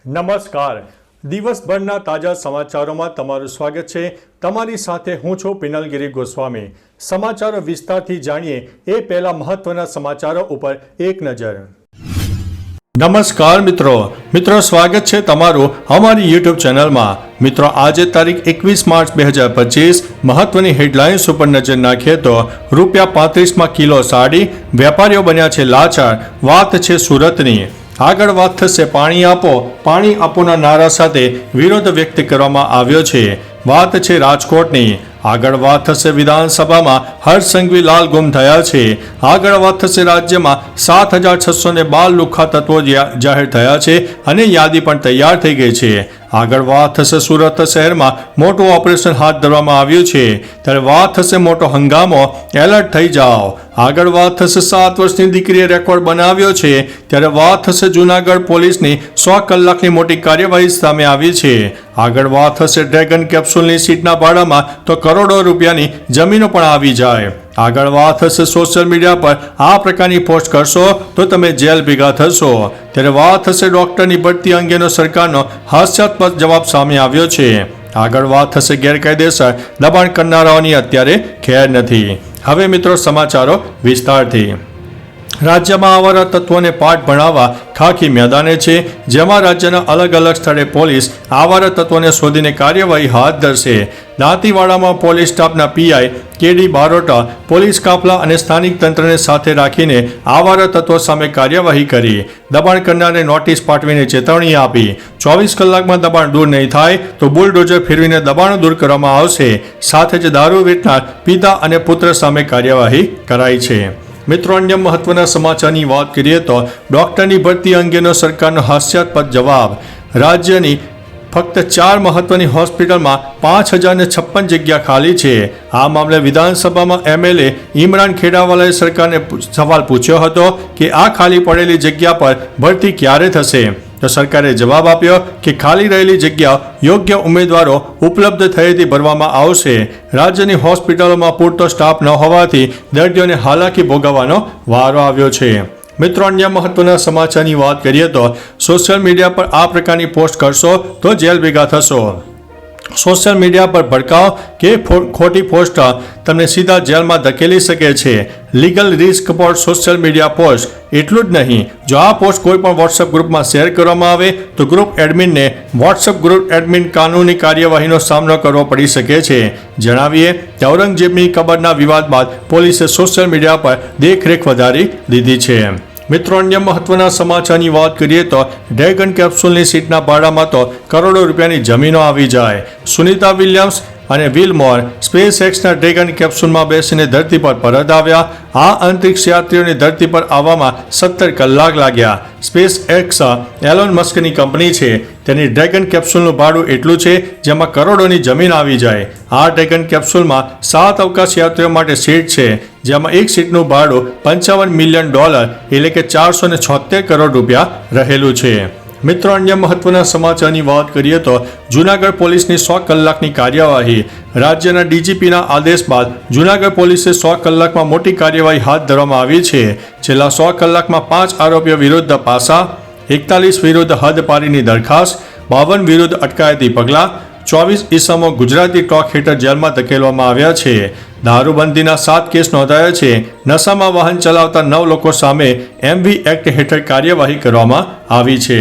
નમસ્કાર. દિવસભરના તાજા સમાચારોમાં તમારું સ્વાગત છે. તમારી સાથે હું છું પિનલગીરી ગોસ્વામી. સમાચારો વિસ્તારથી જાણીએ એ પહેલા મહત્વના સમાચારો ઉપર એક નજર. નમસ્કાર મિત્રો સ્વાગત છે તમારું અમારી યુટ્યુબ ચેનલમાં. મિત્રો આજે તારીખ 21 માર્ચ 2025 મહત્વની હેડલાઇન્સ ઉપર નજર નાખીએ તો ₹35 કિલો સાડી, વેપારીઓ બન્યા છે લાચાર. વાત છે સુરતની. આગળ વાત થશે પાણી આપોના નારા સાથે વિરોધ વ્યક્ત કરવામાં આવ્યો છે. વાત છે રાજકોટની. આગળ વાત થશે વિધાનસભામાં હર્ષ સંઘવી લાલ ગુમ થયા છે. આગળ વાત થશે રાજ્યમાં 7,612 લુખ્ખા તત્વો જાહેર થયા છે અને યાદી પણ તૈયાર થઈ ગઈ છે. આગળ વાત થશે સુરત શહેરમાં મોટું ઓપરેશન હાથ ધરવામાં આવ્યું છે. ત્યારે વાત થશે મોટો હંગામો, એલર્ટ થઈ જાઓ. આગળ વાત થશે 7 વર્ષની દીકરીએ રેકોર્ડ બનાવ્યો છે. ત્યારે વાત થશે જૂનાગઢ પોલીસની 100 કલાકની મોટી કાર્યવાહી સામે આવી છે. આગળ વાત થશે ડ્રેગન કેપ્સ્યુલની સીટના ભાડામાં તો કરોડો રૂપિયાની જમીનો પણ આવી જાય. આગળ વાત થશે સોશિયલ મીડિયા પર આ પ્રકારની પોસ્ટ કરશો તો તમે જેલ ભેગા થશો. ત્યારે વાત થશે ડોક્ટરની ભરતી અંગેનો સરકારનો હાસ્યાસ્પદ જવાબ સામે આવ્યો છે. આગળ વાત થશે ગેરકાયદેસર દબાણ કરનારાઓની અત્યારે ખેર નથી. હવે મિત્રો સમાચારો વિસ્તારથી. રાજ્યમાં આવારા તત્વોને પાઠ ભણાવવા ખાખી મેદાને છે. જેમાં રાજ્યના અલગ અલગ સ્થળે પોલીસ આવારા તત્વોને શોધીને કાર્યવાહી હાથ ધરશે. દાંતીવાડામાં પોલીસ સ્ટાફના પીઆઈ કેડી બારોટા પોલીસ કાફલા અને સ્થાનિક તંત્રને સાથે રાખીને આવારા તત્વો સામે કાર્યવાહી કરી. દબાણ કરનારને નોટિસ પાઠવીને ચેતવણી આપી. 24 કલાકમાં દબાણ દૂર નહીં થાય તો બુલડોઝર ફેરવીને દબાણો દૂર કરવામાં આવશે. સાથે જ દારૂ વેચનાર પિતા અને પુત્ર સામે કાર્યવાહી કરાઈ છે. મિત્રો અન્ય મહત્વના સમાચારની વાત કરીએ તો ડોક્ટરની ભરતી અંગેનો સરકારનો હાસ્યાસ્પદ જવાબ. રાજ્યની ફક્ત 4 મહત્વની હોસ્પિટલમાં 5,056 જગ્યા ખાલી છે. આ મામલે વિધાનસભામાં એમએલએ ઇમરાન ખેડાવાલાએ સરકારને સવાલ પૂછ્યો હતો કે આ ખાલી પડેલી જગ્યા પર ભરતી ક્યારે થશે. તો સરકારે જવાબ આપ્યો કે ખાલી રહેલી જગ્યા યોગ્ય ઉમેદવારો ઉપલબ્ધ થયેથી ભરવામાં આવશે. રાજ્યની હોસ્પિટલોમાં પૂરતો સ્ટાફ ન હોવાથી દર્દીઓને હાલાકી ભોગવવાનો વારો આવ્યો છે. મિત્રો અન્ય મહત્વના સમાચારની વાત કરીએ તો સોશિયલ મીડિયા પર આ પ્રકારની પોસ્ટ કરશો તો જેલ ભેગા થશો. સોશિયલ મીડિયા પર ભડકાવ કે ખોટી પોસ્ટ તમને સીધા જેલમાં ધકેલી શકે છે. Legal risk four social media post. એટલું જ નહીં, જો આ પોસ્ટ કોઈ પણ વોટ્સએપ ગ્રુપમાં શેર કરવામાં આવે તો ગ્રુપ એડમિનને વોટ્સએપ ગ્રુપ એડમિન કાનૂની કાર્યવાહીનો સામનો કરવો પડી શકે છે. જણાવીએ કે ઔરંગઝેબની કબરના વિવાદ બાદ પોલીસે સોશિયલ મીડિયા પર દેખરેખ વધારી દીધી છે. મિત્રો અન્ય મહત્વના સમાચારની વાત કરીએ તો ડ્રેગન કેપ્સ્યુલની સીટના ભાડામાં તો કરોડો રૂપિયાની જમીનો આવી જાય. સુનિતા વિલિયમ્સ અને વિલ મોર સ્પેસ એક્સના ડ્રેગન કેપ્સ્યુલમાં બેસીને ધરતી પર પરત આવ્યા. આ અંતરિક્ષ યાત્રીઓને ધરતી પર આવવામાં 17 કલાક લાગ્યા. સ્પેસ એક્સ એલોન મસ્કની કંપની છે. તેની ડ્રેગન કેપ્સ્યુલનું ભાડું એટલું છે જેમાં કરોડોની જમીન આવી જાય. આ ડ્રેગન કેપ્સ્યુલમાં 7 અવકાશ યાત્રીઓ માટે સીટ છે. જેમાં એક સીટનું ભાડું $55 મિલિયન એટલે કે 476 કરોડ રૂપિયા રહેલું છે. મિત્રો અન્ય મહત્વના સમાચારની વાત કરીએ તો જૂનાગઢ પોલીસની 100 કલાકની કાર્યવાહી. રાજ્યના ડીજીપીના આદેશ બાદ જૂનાગઢ પોલીસે 100 કલાકમાં મોટી કાર્યવાહી હાથ ધરવામાં આવી છે. છેલ્લા 100 કલાકમાં 5 આરોપીઓ વિરુદ્ધ પાસા, 41 વિરુદ્ધ હદપારીની દરખાસ્ત, 52 વિરુદ્ધ અટકાયતી પગલાં, 24 ઈસમો ગુજરાતી ટોક હેઠળ જેલમાં ધકેલવામાં આવ્યા છે. દારૂબંધીના 7 કેસ નોંધાયા છે. નશામાં વાહન ચલાવતા 9 લોકો સામે એમવી એક્ટ હેઠળ કાર્યવાહી કરવામાં આવી છે.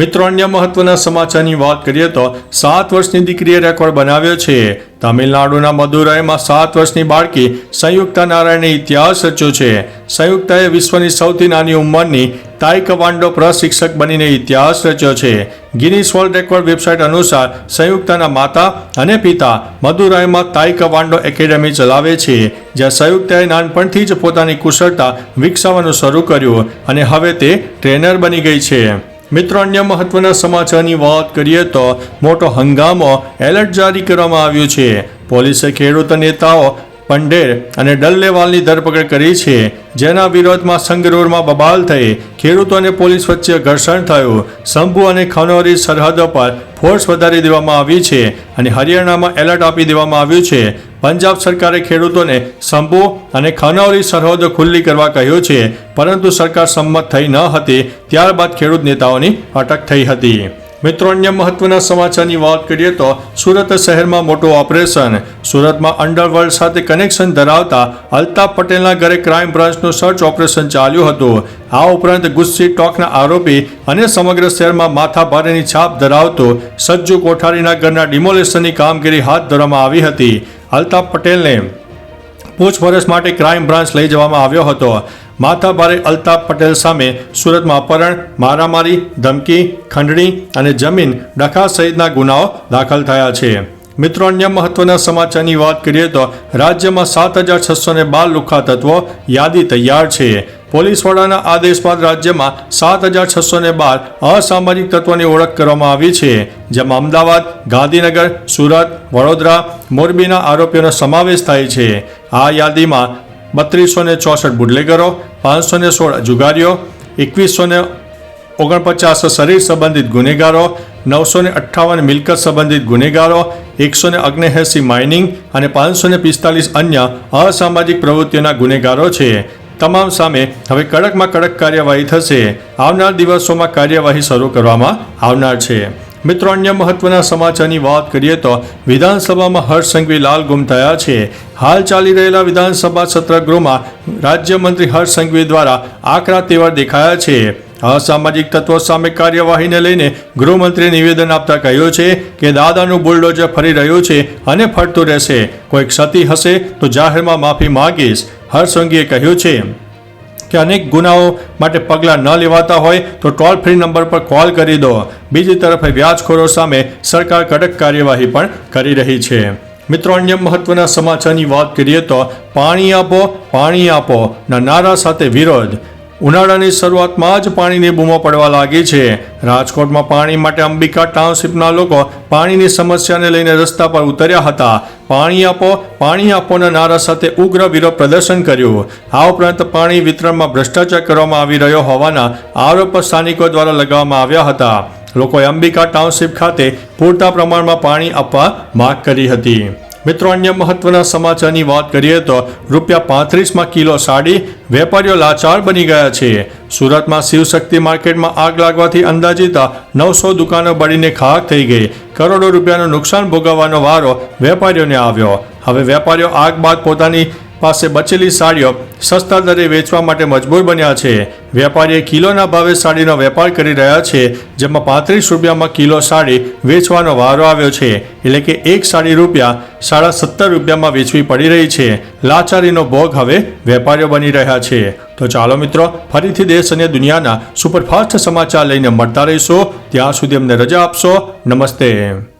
મિત્રો અન્ય મહત્વના સમાચારની વાત કરીએ તો 7 વર્ષની દીકરીએ રેકોર્ડ બનાવ્યો છે. તમિલનાડુના મદુરાઈમાં 7 વર્ષની બાળકી સંયુક્તા નારાયણે ઇતિહાસ રચ્યો છે. સંયુક્તાએ વિશ્વની સૌથી નાની ઉંમરની તાઇકવાન્ડો પ્રશિક્ષક બનીને ઇતિહાસ રચ્યો છે. ગિનીસ વર્લ્ડ રેકોર્ડ વેબસાઇટ અનુસાર સંયુક્તાના માતા અને પિતા મદુરાઈમાં તાઇકવાન્ડો એકેડમી ચલાવે છે. જ્યાં સંયુક્તાએ નાનપણથી જ પોતાની કુશળતા વિકસાવવાનું શરૂ કર્યું અને હવે તે ટ્રેનર બની ગઈ છે. મિત્રો અન્ય મહત્વના સમાચારની વાત કરીએ તો મોટો હંગામો, એલર્ટ જારી કરવામાં આવ્યું છે. પોલીસે ખેડૂત નેતાઓ પંડેર અને ડલ્લેવાલની ધરપકડ કરી છે. જેના વિરોધમાં સંગરૂરમાં બબાલ થઈ. ખેડૂતો અને પોલીસ વચ્ચે ઘર્ષણ થયું. શંભુ અને ખનૌરી સરહદો પર ફોર્સ વધારી દેવામાં આવી છે અને હરિયાણામાં એલર્ટ આપી દેવામાં આવ્યું છે. પંજાબ સરકારે ખેડૂતોને શંભુ અને ખનૌરી સરહદો ખુલ્લી કરવા કહ્યું છે, પરંતુ સરકાર સંમત થઈ ન હતી. ત્યારબાદ ખેડૂત નેતાઓની અટક થઈ હતી. મિત્રો અન્ય મહત્વના સમાચારની વાત કરીએ તો સુરત શહેરમાં મોટું ઓપરેશન. સુરતમાં અંડરવર્લ્ડ સાથે કનેક્શન ધરાવતા અલ્તાફ પટેલના ઘરે ક્રાઇમ બ્રાન્ચનું સર્ચ ઓપરેશન ચાલ્યું હતું. આ ઉપરાંત ગુસ્સી ટોકના આરોપી અને સમગ્ર શહેરમાં માથાભારેની છાપ ધરાવતો સજ્જુ કોઠારીના ઘરના ડિમોલેશનની કામગીરી હાથ ધરવામાં આવી હતી. અલ્તાફ પટેલને પૂછપરછ માટે ક્રાઇમ બ્રાન્ચ લઈ જવામાં આવ્યો હતો. માથાભારે અલ્તાફ પટેલ સામે સુરતમાં અપહરણ, મારામારી, ધમકી, ખંડણી અને જમીન ડખા સહિતના ગુનાઓ દાખલ થયા છે. મિત્રો અન્ય મહત્વના સમાચારની વાત કરીએ તો રાજ્યમાં 7,612 લુખ્ખા તત્વો, યાદી તૈયાર છે. પોલીસ વડાના આદેશ બાદ રાજ્યમાં 7,612 અસામાજિક તત્વોની ઓળખ કરવામાં આવી છે, જેમાં અમદાવાદ, ગાંધીનગર, સુરત, વડોદરા, મોરબીના આરોપીઓનો સમાવેશ થાય છે. આ યાદીમાં 3264 બુટલેગરો, 516 જુગારીઓ, 2149 શરીર સંબંધિત ગુનેગારો, 958 મિલકત સંબંધિત ગુનેગારો, 179 માઇનિંગ અને 545 અન્ય અસામાજિક પ્રવૃત્તિઓના ગુનેગારો છે. તમામ સામે હવે કડકમાં કડક કાર્યવાહી થશે. આવનાર દિવસોમાં કાર્યવાહી શરૂ કરવામાં આવનાર છે. મિત્રો અન્ય મહત્વના સમાચારની વાત કરીએ તો વિધાનસભામાં હર્ષ સંઘવી લાલ ગુમ થયા છે. હાલ ચાલી રહેલા વિધાનસભા સત્ર ગૃહમાં રાજ્યમંત્રી હર્ષ સંઘવી દ્વારા આકરા તેવર દેખાયા છે. અસામાજિક તત્વો સામે કાર્યવાહીને લઈને ગૃહમંત્રીએ નિવેદન આપતા કહ્યું છે કે દાદાનું બુલડોઝર ફરી રહ્યું છે અને ફરતું રહેશે. કોઈ ક્ષતિ હશે તો જાહેરમાં માફી માંગીશ. હર્ષ સંઘવીએ કહ્યું છે કે અનેક ગુનાઓ માટે પગલાં ન લેવાતા હોય તો ટોલ ફ્રી નંબર પર કોલ કરી દો. બીજી તરફ વ્યાજખોરો સામે સરકાર કડક કાર્યવાહી પણ કરી રહી છે. મિત્રો અન્ય મહત્વના સમાચારની વાત કરીએ તો પાણી આપો ના નારા સાથે વિરોધ. ઉનાળાની શરૂઆતમાં જ પાણીની બૂમો પડવા લાગી છે. રાજકોટમાં પાણી માટે અંબિકા ટાઉનશીપના લોકો પાણીની સમસ્યાને લઈને રસ્તા પર ઉતર્યા હતા. પાણી આપોના નારા સાથે ઉગ્ર વિરોધ પ્રદર્શન કર્યું. આ ઉપરાંત પાણી વિતરણમાં ભ્રષ્ટાચાર કરવામાં આવી રહ્યો હોવાના આરોપ સ્થાનિકો દ્વારા લગાવવામાં આવ્યા હતા. લોકોએ અંબિકા ટાઉનશીપ ખાતે પૂરતા પ્રમાણમાં પાણી આપવા માંગ કરી હતી. મિત્રો અન્ય મહત્વના સમાચારની વાત કરીએ તો ₹35 કિલો સાડી, વેપારીઓ લાચાર બની ગયા છે. સુરતમાં શિવશક્તિ માર્કેટમાં આગ લાગવાથી અંદાજિત 900 દુકાનો બળીને ખાખ થઈ ગઈ. કરોડો રૂપિયાનું નુકસાન ભોગવવાનો વારો વેપારીઓને આવ્યો. હવે વેપારીઓ આગ બાદ પોતાની પાસે બચેલી સાડીઓ સસ્તા દરે વેચવા માટે મજબૂર બન્યા છે. વેપારીએ કિલોના ભાવે સાડીનો વેપાર કરી રહ્યા છે, જેમાં ₹35 કિલો સાડી વેચવાનો વારો આવ્યો છે. એટલે કે એક સાડી ₹17.5 વેચવી પડી રહી છે. લાચારીનો ભોગ હવે વેપારીઓ બની રહ્યા છે. તો ચાલો મિત્રો, ફરીથી દેશ અને દુનિયાના સુપરફાસ્ટ સમાચાર લઈને મળતા રહીશું. ત્યાં સુધી અમને રજા આપશો. નમસ્તે.